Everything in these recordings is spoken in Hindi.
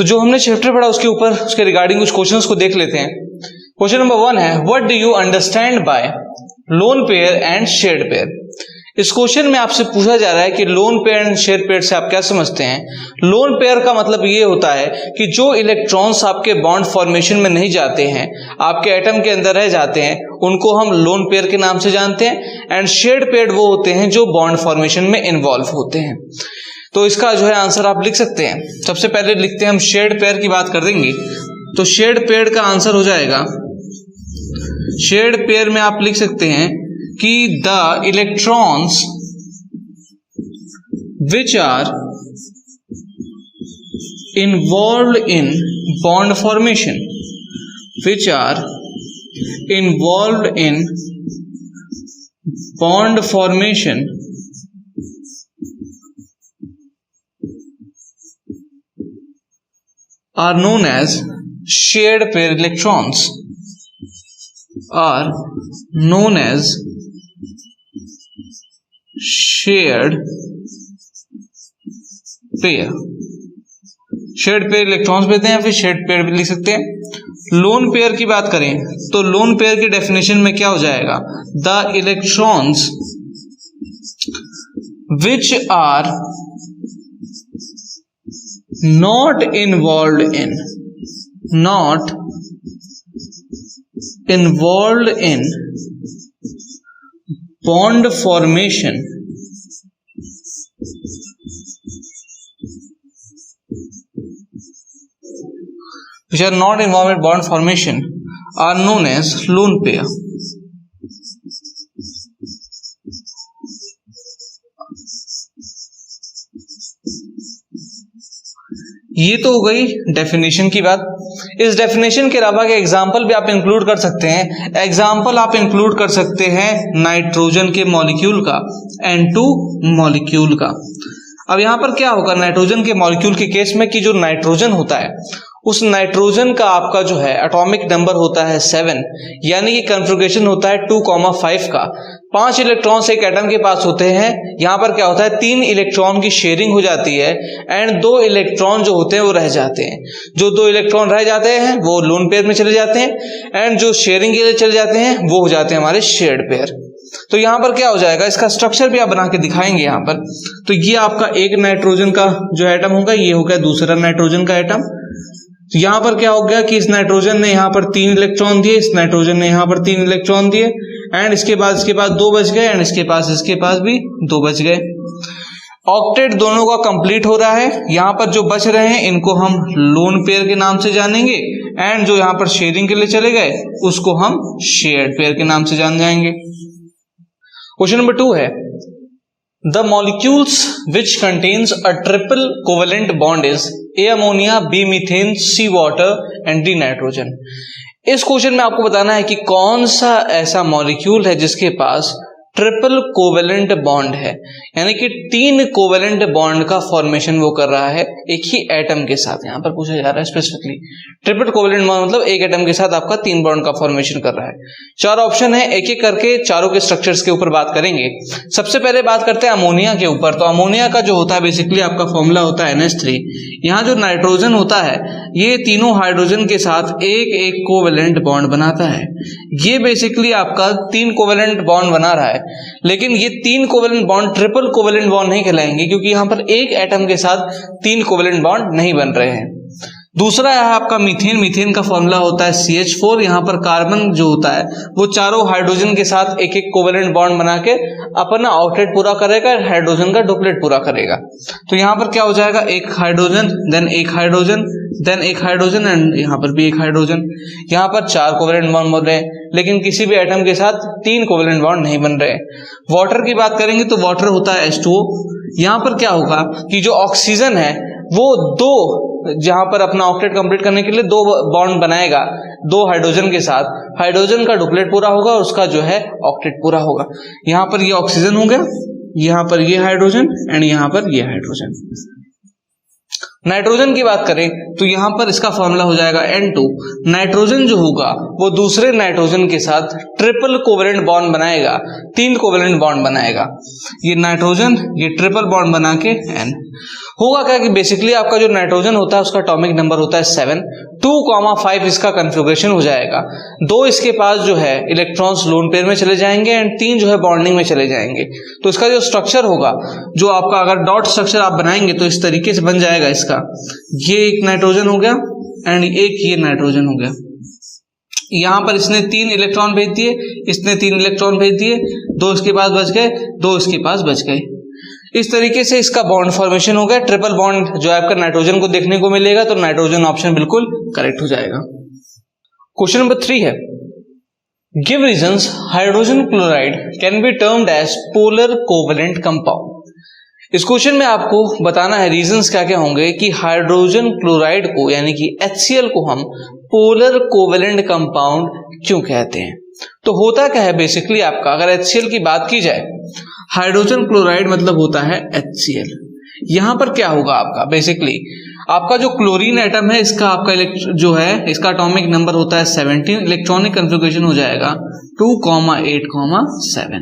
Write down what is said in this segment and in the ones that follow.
तो जो हमने चैप्टर पढ़ा उसके ऊपर उसके रिगार्डिंग कुछ क्वेश्चंस को देख लेते हैं। क्वेश्चन नंबर 1 है, what do you understand by lone pair and shared pair. इस क्वेश्चन में आपसे पूछा जा रहा है कि lone pair and share pair से आप क्या समझते हैं। लोन पेयर का मतलब ये होता है कि जो इलेक्ट्रॉन्स आपके बॉन्ड फॉर्मेशन में नहीं जाते हैं, आपके एटम के अंदर रह जाते हैं, उनको हम लोन पेयर के नाम से जानते हैं। एंड शेयर्ड पेयर वो होते हैं जो बॉन्ड फॉर्मेशन में इन्वॉल्व होते हैं। तो इसका जो है आंसर आप लिख सकते हैं। सबसे पहले लिखते हैं हम शेयर्ड पेयर की बात कर देंगे, तो शेयर्ड पेयर का आंसर हो जाएगा, शेयर्ड पेयर में आप लिख सकते हैं कि the electrons which are involve in bond formation, which are involve in bond formation are known as shared pair electrons, are known as shared pair। Shared pair electrons देते हैं या फिर शेयर्ड पेयर भी लिख सकते हैं। लोन पेयर की बात करें तो लोन पेयर की डेफिनेशन में क्या हो जाएगा, the electrons which are not involved in bond formation which are not involved in bond formation are known as lone pair। ये तो हो गई डेफिनेशन की बात। इस डेफिनेशन के अलावा के एग्जाम्पल भी आप इंक्लूड कर सकते हैं। एग्जाम्पल आप इंक्लूड कर सकते हैं नाइट्रोजन के मॉलिक्यूल का, N2 मॉलिक्यूल का। अब यहां पर क्या होगा नाइट्रोजन के मॉलिक्यूल के केस में कि जो नाइट्रोजन होता है उस नाइट्रोजन का आपका जो है एटॉमिक नंबर होता है 7, यानी कि कॉन्फ़िगरेशन होता है 2,5 का। 5 इलेक्ट्रॉन्स एक एटम के पास होते हैं। यहां पर क्या होता है 3 इलेक्ट्रॉन की शेयरिंग हो जाती है एंड 2 इलेक्ट्रॉन जो होते हैं वो रह जाते हैं। जो 2 इलेक्ट्रॉन रह जाते हैं वो लोन पेयर में चले जाते हैं एंड जो शेयरिंग के लिए चले जाते हैं वो हो जाते हैं हमारे शेयर्ड पेयर। तो यहां पर क्या हो जाएगा, इसका स्ट्रक्चर भी आप बना के दिखाएंगे यहां पर। तो ये आपका एक नाइट्रोजन का जो एटम होगा, ये हो गया दूसरा नाइट्रोजन का एटम। तो यहां पर क्या हो गया कि इस नाइट्रोजन ने यहां पर 3 इलेक्ट्रॉन दिए, इस नाइट्रोजन ने यहां पर 3 इलेक्ट्रॉन दिए एंड इसके बाद 2 बच गए एंड इसके पास भी 2 बच गए। ऑक्टेट दोनों का कंप्लीट हो रहा है। यहां पर जो बच रहे हैं इनको हम लोन पेयर के नाम से जानेंगे एंड जो यहां पर शेयरिंग के लिए चले गए उसको हम शेयर्ड पेयर के नाम से जान जाएंगे। क्वेश्चन नंबर 2 है, the molecules which contains a triple covalent bond is A ammonia, B methane, C water and D nitrogen. इस क्वेश्चन में आपको बताना है कि कौन सा ऐसा मॉलिक्यूल है जिसके पास ट्रिपल कोवेलेंट बॉन्ड है, यानी कि 3 कोवेलेंट बॉन्ड का फॉर्मेशन वो कर रहा है एक ही एटम के साथ। यहां पर पूछा जा रहा है स्पेसिफिकली ट्रिपल कोवेलेंट बॉन्ड मतलब एक एटम के साथ आपका 3 बॉन्ड का फॉर्मेशन कर रहा है। 4 ऑप्शन है, एक एक करके चारों के स्ट्रक्चर्स के ऊपर बात करेंगे। सबसे पहले बात करते हैं अमोनिया के ऊपर। तो अमोनिया का जो होता है बेसिकली आपका फॉर्मूला होता है NH3। यहाँ जो नाइट्रोजन होता है ये तीनों हाइड्रोजन के साथ एक कोवेलेंट बॉन्ड बनाता है। ये बेसिकली आपका 3 कोवेलेंट बॉन्ड बना रहा है, लेकिन ये 3 covalent bond triple covalent bond नहीं कहलाएंगे क्योंकि यहां पर एक एटम के साथ 3 कोवेलेंट बॉन्ड नहीं बन रहे हैं। दूसरा है आपका मीथेन। मीथेन का फॉर्मूला होता है CH4। यहाँ पर कार्बन जो होता है वो चारों हाइड्रोजन के साथ एक कोवेलेंट बॉन्ड बना के अपना ऑक्टेट पूरा करेगा, हाइड्रोजन का डुप्लेट पूरा करेगा। तो यहाँ पर क्या हो जाएगा, एक हाइड्रोजन देन एक हाइड्रोजन देन एक हाइड्रोजन एंड यहाँ पर भी एक हाइड्रोजन। यहाँ पर 4 कोवेलेंट बॉन्ड बन रहे हैं, लेकिन किसी भी एटम के साथ 3 कोवेलेंट बॉन्ड नहीं बन रहे। वाटर की बात करेंगे तो वाटर होता है H2O। यहाँ पर क्या होगा कि जो ऑक्सीजन है वो 2 जहां पर अपना ऑक्टेट कंप्लीट करने के लिए 2 बॉन्ड बनाएगा 2 हाइड्रोजन के साथ, हाइड्रोजन का डुप्लेट पूरा होगा और उसका जो है ऑक्टेट पूरा होगा। यहां पर ये ऑक्सीजन हो गया, यहां पर ये हाइड्रोजन एंड यहां पर ये हाइड्रोजन। नाइट्रोजन की बात करें तो यहां पर इसका फॉर्मूला हो जाएगा N2। नाइट्रोजन जो होगा वो दूसरे नाइट्रोजन के साथ ट्रिपल कोवेलेंट बॉन्ड बनाएगा, 3 कोवेलेंट बॉन्ड बनाएगा। ये नाइट्रोजन ये ट्रिपल बॉन्ड बना के N होगा क्या कि बेसिकली आपका जो नाइट्रोजन होता है उसका एटॉमिक नंबर होता है 7, 2,5 इसका कन्फिग्रेशन हो जाएगा। 2 इसके पास जो है इलेक्ट्रॉन्स लोन पेयर में चले जाएंगे एंड 3 जो है बॉन्डिंग में चले जाएंगे। तो इसका जो स्ट्रक्चर होगा, जो आपका अगर डॉट स्ट्रक्चर आप बनाएंगे तो इस तरीके से बन जाएगा इसका। ये एक नाइट्रोजन हो गया एंड एक ये नाइट्रोजन हो गया। यहां पर इसने 3 इलेक्ट्रॉन भेज दिए, इसने 3 इलेक्ट्रॉन भेज दिए, 2 इसके पास बच गए, 2 इसके पास बच गए। इस तरीके से इसका बॉन्ड फॉर्मेशन हो गया। ट्रिपल बॉन्ड जो आपका नाइट्रोजन को देखने को मिलेगा, तो नाइट्रोजन ऑप्शन बिल्कुल करेक्ट हो जाएगा। क्वेश्चन नंबर 3 है, give reasons hydrogen chloride can be termed as polar covalent compound. इस क्वेश्चन में आपको बताना है रीजंस क्या क्या होंगे कि हाइड्रोजन क्लोराइड को यानी कि HCl को हम पोलर कोवेलेंट कंपाउंड क्यों कहते हैं। तो होता क्या है बेसिकली आपका, अगर HCl की बात की जाए, हाइड्रोजन क्लोराइड मतलब होता है HCl। यहां पर क्या होगा आपका बेसिकली, आपका जो क्लोरीन एटम है इसका आपका जो है इसका एटॉमिक नंबर होता है 17, इलेक्ट्रॉनिक कन्फिग्रेशन हो जाएगा 2,8,7।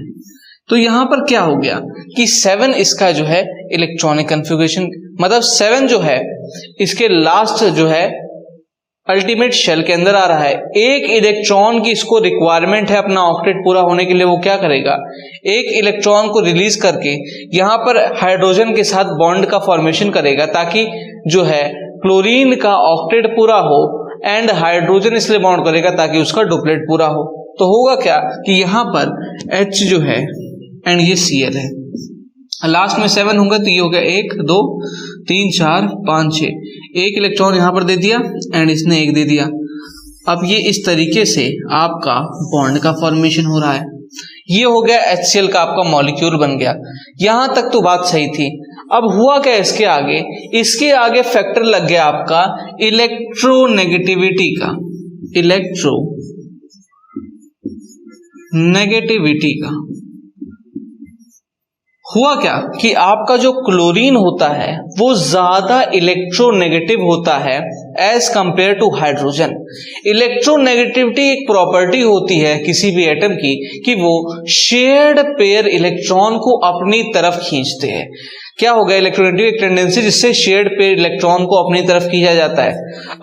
तो यहां पर क्या हो गया कि 7 इसका जो है इलेक्ट्रॉनिक कन्फिग्रेशन, मतलब 7 जो है इसके लास्ट जो है अल्टीमेट शेल के अंदर आ रहा है। एक इलेक्ट्रॉन की इसको रिक्वायरमेंट है अपना ऑक्टेट पूरा होने के लिए, वो क्या करेगा, एक इलेक्ट्रॉन को रिलीज करके यहां पर हाइड्रोजन के साथ बॉन्ड का फॉर्मेशन करेगा, ताकि जो है क्लोरीन का ऑक्टेट पूरा हो एंड हाइड्रोजन इसलिए बॉन्ड करेगा ताकि उसका डुप्लेट पूरा हो। तो होगा क्या कि यहां पर H जो है एंड ये Cl है, लास्ट में 7 होंगे तो ये हो गया 1 2 3 4 5 6, एक इलेक्ट्रॉन यहां पर दे दिया एंड इसने 1 दे दिया। अब ये इस तरीके से आपका बॉन्ड का फॉर्मेशन हो रहा है। ये हो गया HCl का आपका मॉलिक्यूल बन गया। यहां तक तो बात सही थी। अब हुआ क्या इसके आगे, इसके आगे फैक्टर लग गया आपका इलेक्ट्रोनेगेटिविटी का, इलेक्ट्रोनेगेटिविटी का। हुआ क्या कि आपका जो क्लोरीन होता है वो ज्यादा इलेक्ट्रोनेगेटिव होता है as compare to hydrogen. Electronegativity एक प्रॉपर्टी होती है किसी भी एटम की कि वो शेयर्ड पेयर इलेक्ट्रॉन को अपनी तरफ खींचते हैं। क्या हो गया, इलेक्ट्रोनेगेटिव एक टेंडेंसी जिससे शेयर्ड पेयर इलेक्ट्रॉन को अपनी तरफ खींचा जाता है।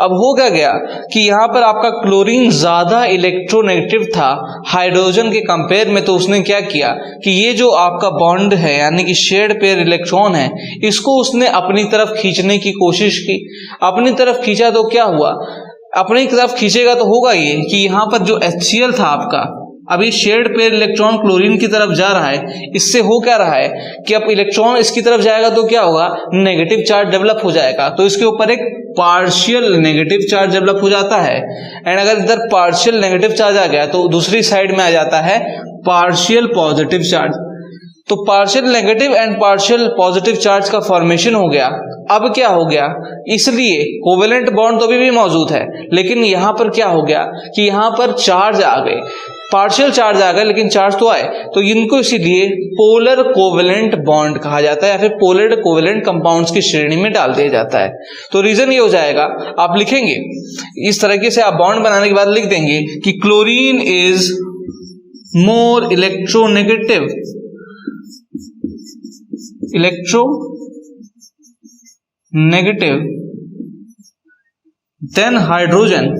अब हो क्या गया कि यहां पर आपका क्लोरीन ज्यादा इलेक्ट्रोनेगेटिव था हाइड्रोजन के कंपेयर में, तो उसने क्या किया कि ये जो आपका बॉन्ड है यानी कि शेयर्ड पेयर इलेक्ट्रॉन है, इसको उसने अपनी तरफ खींचने की कोशिश की। अपनी तरफ खींचा तो क्या हुआ, अपनी तरफ खींचेगा तो होगा ये कि यहां पर जो HCl था आपका, अभी शेयर्ड पेयर इलेक्ट्रॉन क्लोरीन की तरफ जा रहा है, इससे हो क्या रहा है कि अब इलेक्ट्रॉन इसकी तरफ जाएगा तो क्या होगा, नेगेटिव चार्ज डेवलप हो जाएगा। तो इसके ऊपर एक पार्शियल नेगेटिव चार्ज डेवलप हो जाता है एंड अगर इधर पार्शियल नेगेटिव चार्ज आ गया तो दूसरी साइड में आ जाता है पार्शियल पॉजिटिव चार्ज। तो partial negative and partial positive charge का फॉर्मेशन हो गया। अब क्या हो गया, इसलिए कोवेलेंट बॉन्ड तो अभी भी मौजूद है, लेकिन यहां पर क्या हो गया कि यहां पर चार्ज आ गए, पार्शियल चार्ज आ गए लेकिन चार्ज तो आए, तो इनको इसीलिए पोलर कोवेलेंट बॉन्ड कहा जाता है या फिर पोलर कोवेलेंट कंपाउंड्स की श्रेणी में डाल दिया जाता है। तो रीजन ये हो जाएगा, आप लिखेंगे इस तरीके से, आप बॉन्ड बनाने के बाद लिख देंगे कि chlorine is more electronegative than hydrogen.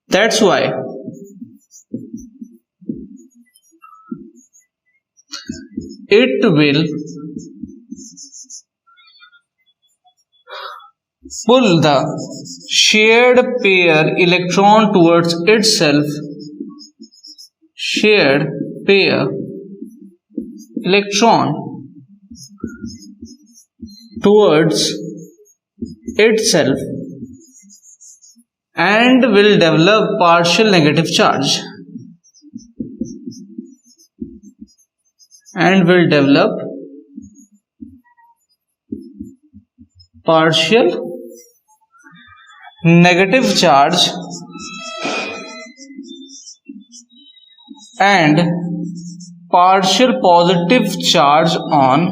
That's why it will pull the shared pair electron towards itself. Shared pair electron towards itself and will develop partial negative charge and will develop partial negative charge and partial positive charge on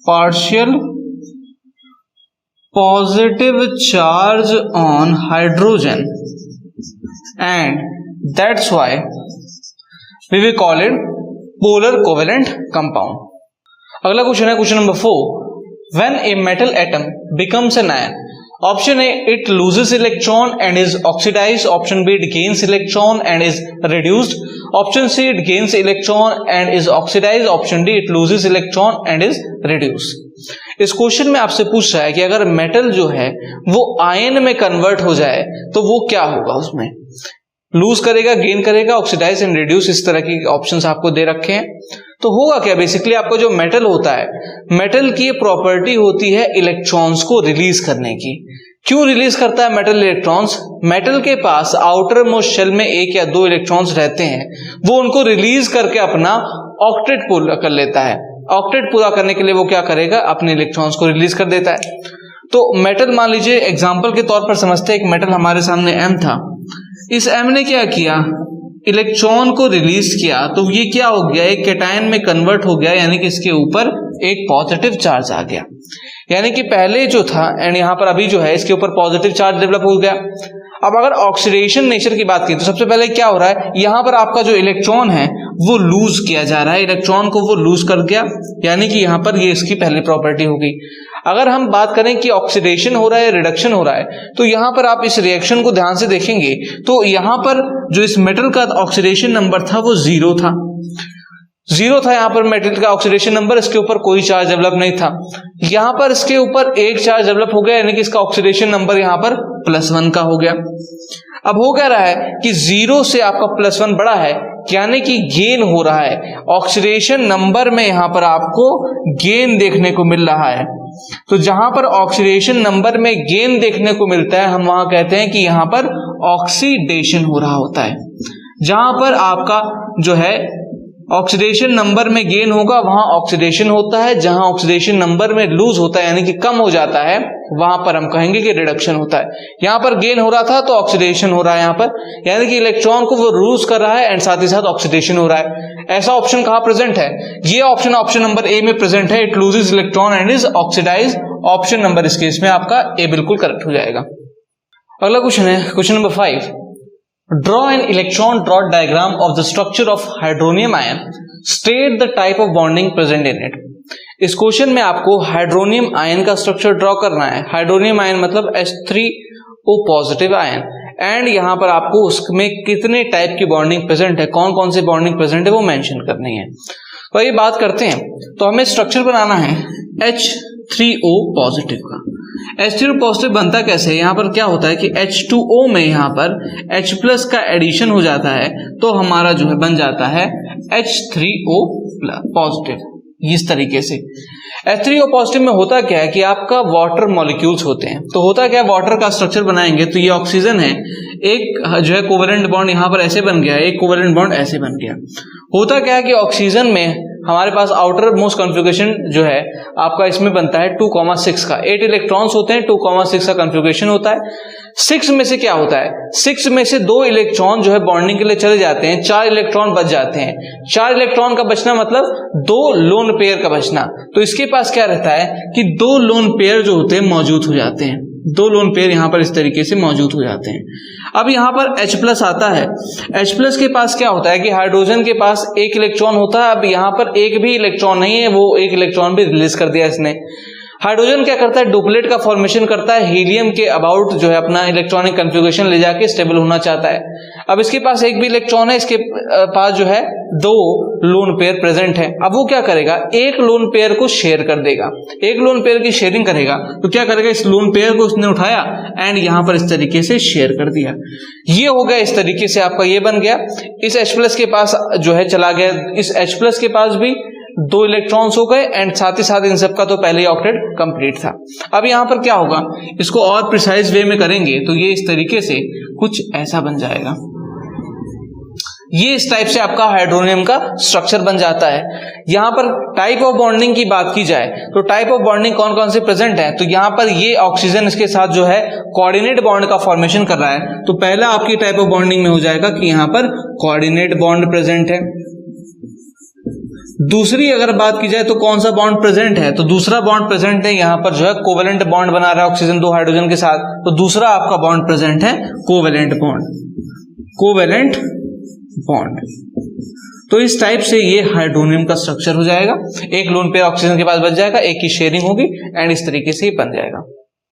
partial positive charge on hydrogen, and that's why we will call it polar covalent compound. अगला क्वेश्चन है question number 4. When a metal atom becomes an ion, option A, it loses electron and is oxidized. Option B, it gains electron and is reduced. Option C, it gains electron and is oxidized. Option D, it loses electron and is reduced. इस क्वेश्चन में आपसे पूछ रहा है कि अगर मेटल जो है वो आयन में कन्वर्ट हो जाए तो वो क्या होगा, उसमें लूज करेगा, गेन करेगा, ऑक्सीडाइज एंड रिड्यूस, इस तरह की ऑप्शंस आपको दे रखे हैं. तो होगा क्या, बेसिकली आपको जो मेटल होता है, मेटल की प्रॉपर्टी होती है इलेक्ट्रॉन्स को रिलीज करने की. क्यों रिलीज करता है मेटल इलेक्ट्रॉन्स? मेटल के पास आउटर मोस्ट शेल में 1 या 2 इलेक्ट्रॉन्स रहते हैं, वो उनको रिलीज करके अपना ऑक्टेट पूरा कर लेता है. ऑक्टेट पूरा करने के लिए वो क्या करेगा, अपने इलेक्ट्रॉन्स को रिलीज कर देता है. तो मेटल, मान लीजिए एग्जांपल के तौर पर समझते हैं, एक मेटल हमारे सामने M था. इस M ने क्या किया, इलेक्ट्रॉन को रिलीज किया, तो ये क्या हो गया, एक कैटायन में कन्वर्ट हो गया, यानी कि इसके ऊपर एक पॉजिटिव चार्ज आ गया. यानी कि पहले जो था एंड यहाँ पर अभी जो है इसके ऊपर पॉजिटिव चार्ज डेवलप हो गया. अब अगर ऑक्सीडेशन नेचर की बात की तो सबसे पहले क्या हो रहा है, यहाँ पर आपका जो इलेक्ट्रॉन है वो लूज किया जा रहा है, इलेक्ट्रॉन को वो लूज कर गया, यानी कि यहाँ पर ये इसकी पहली प्रॉपर्टी होगी. अगर हम बात करें कि ऑक्सीडेशन हो रहा है, रिडक्शन हो रहा है, तो यहाँ पर आप इस रिएक्शन को ध्यान से देखेंगे तो यहाँ पर जो इस मेटल का ऑक्सीडेशन नंबर था वो 0 था. 0 था यहाँ पर मेटल का ऑक्सीडेशन नंबर, इसके ऊपर कोई चार्ज डेवलप नहीं था. यहाँ पर इसके ऊपर एक चार्ज डेवलप हो गया, यानी कि इसका ऑक्सीडेशन नंबर यहाँ पर +1 का हो गया. अब हो क्या रहा है कि 0 से आपका +1 बड़ा है, यानी कि गेन हो रहा है. ऑक्सीडेशन नंबर में यहाँ पर आपको गेन देखने को मिल रहा है. तो जहां पर ऑक्सीडेशन नंबर में गेन देखने को मिलता है, हम वहां कहते हैं कि यहां पर ऑक्सीडेशन हो रहा होता है. जहां पर आपका जो है ऑक्सीडेशन नंबर में गेन होगा वहां ऑक्सीडेशन होता है. जहां ऑक्सीडेशन नंबर में लूज होता है, यानी कि कम हो जाता है, वहां पर हम कहेंगे कि रिडक्शन होता है. यहां पर गेन हो रहा था तो ऑक्सीडेशन हो रहा है यहाँ पर, यानी कि इलेक्ट्रॉन को वो लूज कर रहा है एंड साथ ही साथ ऑक्सीडेशन हो रहा है. ऐसा ऑप्शन कहां प्रेजेंट है, ये ऑप्शन नंबर ए में प्रेजेंट है. It loses electron and is oxidize. Option number इस केस में आपका ए बिल्कुल करेक्ट हो जाएगा. अगला क्वेश्चन है question number 5. Draw an electron dot diagram of the structure of hydronium ion. State the type of bonding present in it. इस क्वेश्चन में आपको हाइड्रोनियम आयन का स्ट्रक्चर ड्रॉ करना है. हाइड्रोनियम आयन मतलब H3O पॉजिटिव आयन, एंड यहां पर आपको उसमें कितने टाइप की बॉन्डिंग प्रेजेंट है, कौन कौन सी बॉन्डिंग प्रेजेंट है वो मेंशन करनी है. तो ये बात करते हैं, तो हमें स्ट्रक्चर बनाना है H3O पॉजिटिव का. H3O पॉजिटिव बनता कैसे है, यहाँ पर क्या होता है कि H2O में यहाँ पर H+ का एडिशन हो जाता है, तो हमारा जो है बन जाता है H3O पॉजिटिव. इस तरीके से H3O पॉजिटिव में होता क्या है कि आपका वाटर मॉलिक्यूल्स होते हैं. तो होता क्या है, वाटर का स्ट्रक्चर बनाएंगे तो ये ऑक्सीजन है, एक जो है कोवेलेंट बॉन्ड यहाँ पर ऐसे बन गया, एक कोवेलेंट बॉन्ड ऐसे बन गया. होता क्या है कि ऑक्सीजन में हमारे पास आउटर मोस्ट कॉन्फ़िगरेशन जो है आपका इसमें बनता है 2,6 का. 8 इलेक्ट्रॉन्स होते हैं, 2,6 का कॉन्फ़िगरेशन होता है. 6 में से क्या होता है, 6 में से 2 इलेक्ट्रॉन जो है बॉन्डिंग के लिए चले जाते हैं, 4 इलेक्ट्रॉन बच जाते हैं. 4 इलेक्ट्रॉन का बचना मतलब 2 लोन पेयर का बचना. तो इसके पास क्या रहता है कि 2 लोन पेयर जो होते हैं मौजूद हो जाते हैं. 2 लोन पेयर यहां पर इस तरीके से मौजूद हो जाते हैं. अब यहां पर H+ आता है. H+ के पास क्या होता है कि हाइड्रोजन के पास 1 इलेक्ट्रॉन होता है. अब यहां पर एक भी इलेक्ट्रॉन नहीं है, वो 1 इलेक्ट्रॉन भी रिलीज कर दिया इसने. हाइड्रोजन क्या करता है, डुप्लेट का फॉर्मेशन करता है, हीलियम के अबाउट जो है अपना इलेक्ट्रॉनिक कन्फिगरेशन ले जाके स्टेबल होना चाहता है. अब इसके पास एक भी इलेक्ट्रॉन है, इसके पास जो है 2 लोन पेयर प्रेजेंट है. अब वो क्या करेगा, एक लोन पेयर को शेयर कर देगा, एक लोन पेयर की शेयरिंग करेगा. तो क्या करेगा, इस लोन पेयर को उसने उठाया एंड यहां पर इस तरीके से शेयर कर दिया. ये हो गया, इस तरीके से आपका ये बन गया. इस H+ के पास जो है चला गया, इस H+ के पास भी 2 इलेक्ट्रॉन्स हो गए एंड साथ ही साथ इन सब का तो पहले ही ऑक्टेट कंप्लीट था. अब यहां पर क्या होगा, इसको और प्रिसाइज वे में करेंगे तो ये इस तरीके से कुछ ऐसा बन जाएगा. ये इस टाइप से आपका हाइड्रोनियम का स्ट्रक्चर बन जाता है. यहां पर टाइप ऑफ बॉन्डिंग की बात की जाए तो टाइप ऑफ बॉन्डिंग कौन कौन से प्रेजेंट है, तो यहां पर ये ऑक्सीजन इसके साथ जो है कोऑर्डिनेट बॉन्ड का फॉर्मेशन कर रहा है. तो पहला आपकी टाइप ऑफ बॉन्डिंग में हो जाएगा कि यहां पर कोऑर्डिनेट बॉन्ड प्रेजेंट है. दूसरी अगर बात की जाए तो कौन सा बॉन्ड प्रेजेंट है, तो दूसरा बॉन्ड प्रेजेंट है यहां पर जो है कोवेलेंट बॉन्ड बना रहा है ऑक्सीजन 2 हाइड्रोजन के साथ, तो दूसरा आपका बॉन्ड प्रेजेंट है कोवेलेंट बॉन्ड, कोवेलेंट बॉन्ड। तो इस टाइप से ये हाइड्रोनियम का स्ट्रक्चर हो जाएगा, एक लोन पेयर ऑक्सीजन के पास बच जाएगा, एक की शेयरिंग होगी एंड इस तरीके से ही बन जाएगा।